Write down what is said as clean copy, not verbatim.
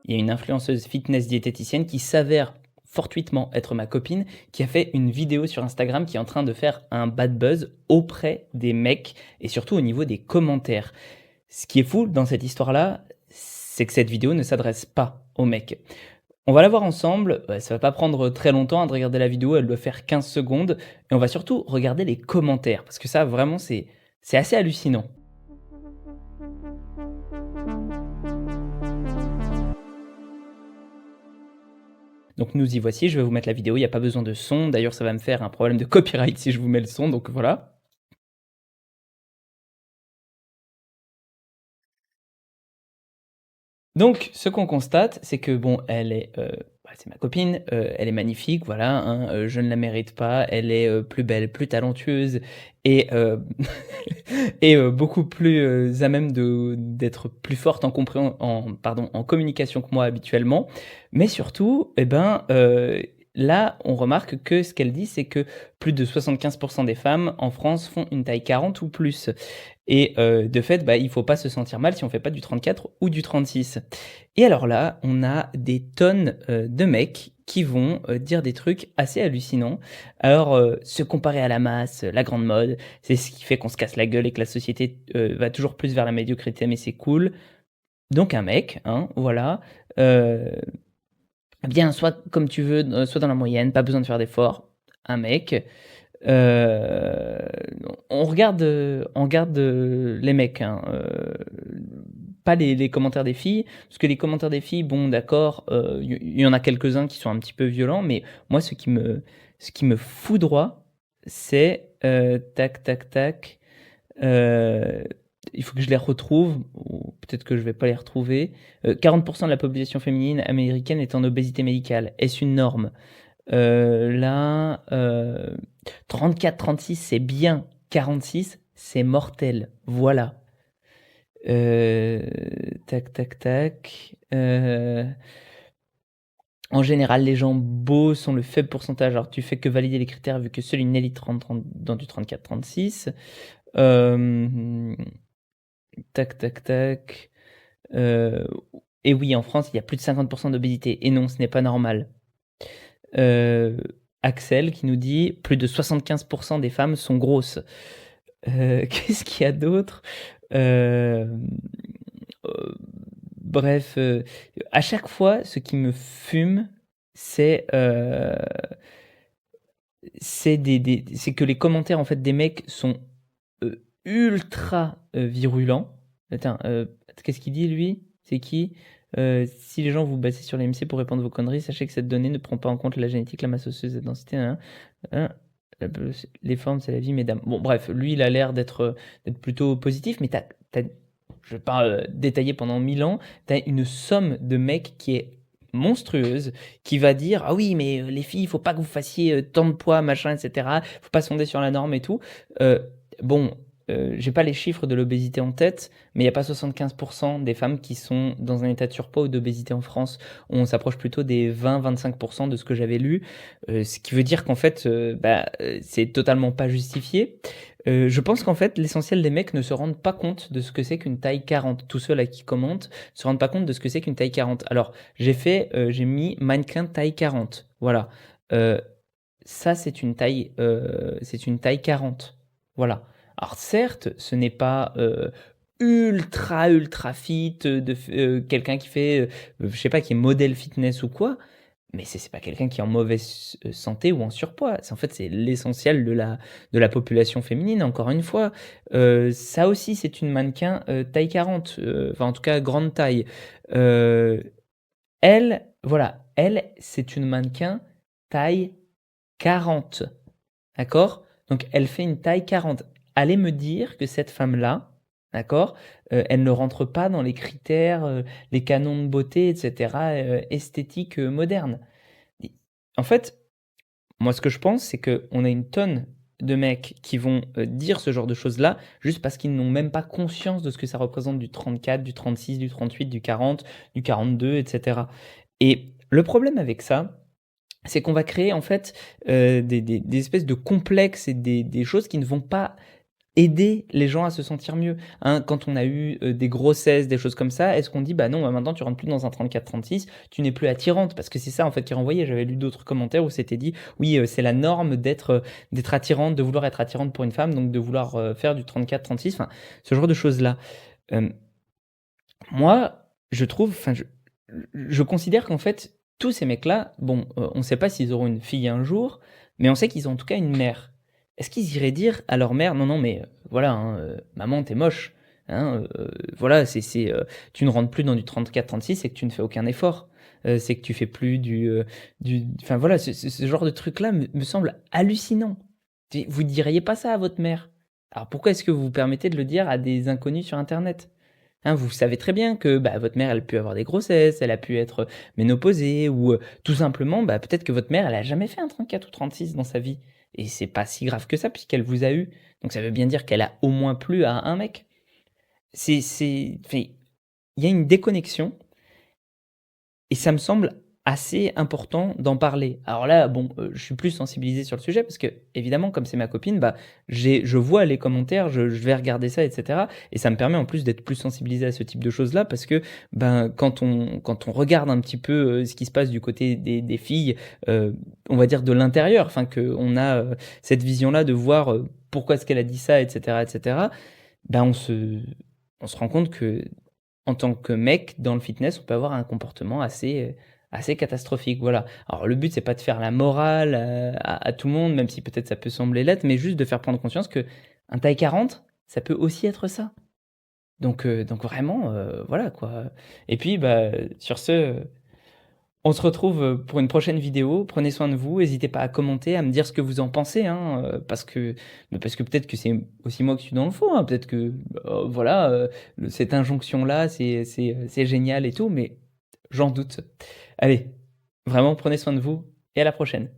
il y a une influenceuse fitness diététicienne qui s'avère fortuitement être ma copine, qui a fait une vidéo sur Instagram qui est en train de faire un bad buzz auprès des mecs et surtout au niveau des commentaires. Ce qui est fou dans cette histoire-là, c'est que cette vidéo ne s'adresse pas aux mecs. On va la voir ensemble, ça va pas prendre très longtemps, de regarder la vidéo, elle doit faire 15 secondes et on va surtout regarder les commentaires parce que ça vraiment c'est assez hallucinant. Donc nous y voici, je vais vous mettre la vidéo, il y a pas besoin de son, d'ailleurs ça va me faire un problème de copyright si je vous mets le son, donc voilà. Donc ce qu'on constate, c'est que bon, elle est, c'est ma copine, elle est magnifique, voilà, hein, je ne la mérite pas. Elle est, plus belle, plus talentueuse et et beaucoup plus, à même d'être plus forte en communication que moi habituellement. Mais surtout, et ben, là, on remarque que ce qu'elle dit, c'est que plus de 75 des femmes en France font une taille 40 ou plus. Et de fait, bah, il faut pas se sentir mal si on fait pas du 34 ou du 36. Et alors là, on a des tonnes, de mecs qui vont, dire des trucs assez hallucinants. Alors, se comparer à la masse, la grande mode, c'est ce qui fait qu'on se casse la gueule et que la société, va toujours plus vers la médiocrité, mais c'est cool. Donc un mec, hein, voilà, heu, bien soit comme tu veux, soit dans la moyenne, pas besoin de faire d'efforts. Un mec. Heu, on regarde, les mecs, hein, pas les commentaires des filles, parce que les commentaires des filles, bon d'accord, il y en a quelques-uns qui sont un petit peu violents, mais moi ce qui me foudroie, c'est, tac, tac, tac, heu, il faut que je les retrouve ou peut-être que je vais pas les retrouver. 40 de la population féminine américaine est en obésité médicale. Est-ce une norme? Là, 34-36 c'est bien, 46 c'est mortel, voilà. Tac, tac, tac, en général, les gens beaux sont le faible pourcentage. Alors tu fais que valider les critères vu que seule une élite rentre dans du 34-36. Hem, tac, tac, tac, heu et oui, en France, il y a plus de 50 d'obésité et non, ce n'est pas normal. Heu, Axel qui nous dit: «Plus de 75 des femmes sont grosses». Qu'est-ce qu'il y a d'autre? Hem, heu, bref, à chaque fois, ce qui me fume, c'est, c'est que les commentaires, en fait, des mecs sont, ultra, virulents. Attends, qu'est-ce qu'il dit lui? C'est qui? «Si les gens vous basez sur l'IMC pour répandre vos conneries, sachez que cette donnée ne prend pas en compte la génétique, la masse osseuse, la densité, nin nin, les formes, c'est la vie, mesdames». Bon bref, lui, il a l'air d'être plutôt positif, mais tu je vais pas, détailler pendant 1000 ans, tu as une somme de mecs qui est monstrueuse, qui va dire: «Ah oui, mais les filles, il faut pas que vous fassiez, tant de poids, machin et cetera. Faut pas sonder sur la norme et tout». Bon, j'ai pas les chiffres de l'obésité en tête, mais il y a pas 75 des femmes qui sont dans un état de surpoids ou d'obésité en France. On s'approche plutôt des 20-25 de ce que j'avais lu, ce qui veut dire qu'en fait, c'est totalement pas justifié. Je pense qu'en fait, l'essentiel des mecs ne se rendent pas compte de ce que c'est qu'une taille 40. Tous ceux là qui commentent se rendent pas compte de ce que c'est qu'une taille 40. Alors, j'ai mis mannequin taille 40. Voilà. Heu, Ça, c'est une taille 40. Voilà. Alors certes, ce n'est pas, ultra, ultra fit, quelqu'un qui fait, je sais pas, qui est modèle fitness ou quoi, mais c'est pas quelqu'un qui est en mauvaise, santé ou en surpoids. C'est en fait, c'est l'essentiel de la population féminine, encore une fois. Ça aussi, c'est une mannequin, taille 40, enfin, en tout cas, grande taille. Heu, Elle, voilà, elle, c'est une mannequin taille 40, d'accord? Donc elle fait une taille 40. Allez me dire que cette femme-là, d'accord, elle ne rentre pas dans les critères, les canons de beauté et cetera, esthétiques, modernes. I En fait, moi, ce que je pense, c'est qu'on a une tonne de mecs qui vont, dire ce genre de choses-là, juste parce qu'ils n'ont même pas conscience de ce que ça représente du 34, du 36, du 38, du 40, du 42 et cetera. Et le problème avec ça, c'est qu'on va créer en fait, des espèces de complexes et des choses qui ne vont pas aider les gens à se sentir mieux, hein. Quand on a eu, des grossesses, des choses comme ça, est-ce qu'on dit: «Bah non, bah maintenant tu rentres plus dans un 34-36, tu n'es plus attirante», parce que c'est ça en fait qui est renvoyé. J'avais lu d'autres commentaires où c'était dit: «Oui, c'est la norme d'être attirante, de vouloir être attirante pour une femme, donc de vouloir, faire du 34-36», enfin, ce genre de choses-là. Hem, Moi, je trouve, enfin, je considère qu'en fait, tous ces mecs-là, bon, on sait pas s'ils auront une fille un jour, mais on sait qu'ils ont en tout cas une mère. Est-ce qu'ils iraient dire à leur mère: «Non, non, mais voilà, hein, maman, tu moche, hein, voilà, tu ne rentres plus dans du 34-36, c'est que tu ne fais aucun effort, c'est que tu fais plus du» enfin voilà, ce genre de truc-là me semble hallucinant. Vous diriez pas ça à votre mère. Alors pourquoi est-ce que vous vous permettez de le dire à des inconnus sur internet? Hein, vous savez très bien que, bah, votre mère, elle a pu avoir des grossesses, elle a pu être ménopausée ou, tout simplement, bah, peut-être que votre mère, elle a jamais fait un 34 ou 36 dans sa vie et c'est pas si grave que ça puisqu'elle vous a eu. Donc ça veut bien dire qu'elle a au moins plu à un mec. Enfin, il y a une déconnexion et ça me semble assez important d'en parler. Alors là, bon, je suis plus sensibilisé sur le sujet parce que évidemment, comme c'est ma copine, bah, je vois les commentaires, je vais regarder ça et cetera et ça me permet en plus d'être plus sensibilisé à ce type de choses-là parce que, ben, quand on regarde un petit peu, ce qui se passe du côté des filles, on va dire de l'intérieur, enfin qu'on a, cette vision-là de voir, pourquoi est-ce qu'elle a dit ça et cetera, ben, on se rend compte que en tant que mec, dans le fitness, on peut avoir un comportement assez catastrophique, voilà. Alors le but, c'est pas de faire la morale, à tout le monde, même si peut-être ça peut sembler l'être, mais juste de faire prendre conscience qu'un taille 40, ça peut aussi être ça. Donc vraiment, voilà quoi. Et puis, bah, sur ce, on se retrouve, pour une prochaine vidéo. Prenez soin de vous, hésitez pas à commenter, à me dire ce que vous en pensez, hein, parce que peut-être que c'est aussi moi qui suis dans le faux, hein. Peut-être que, voilà, cette injonction-là, c'est génial et tout, mais j'en doute. Allez, vraiment prenez soin de vous et à la prochaine.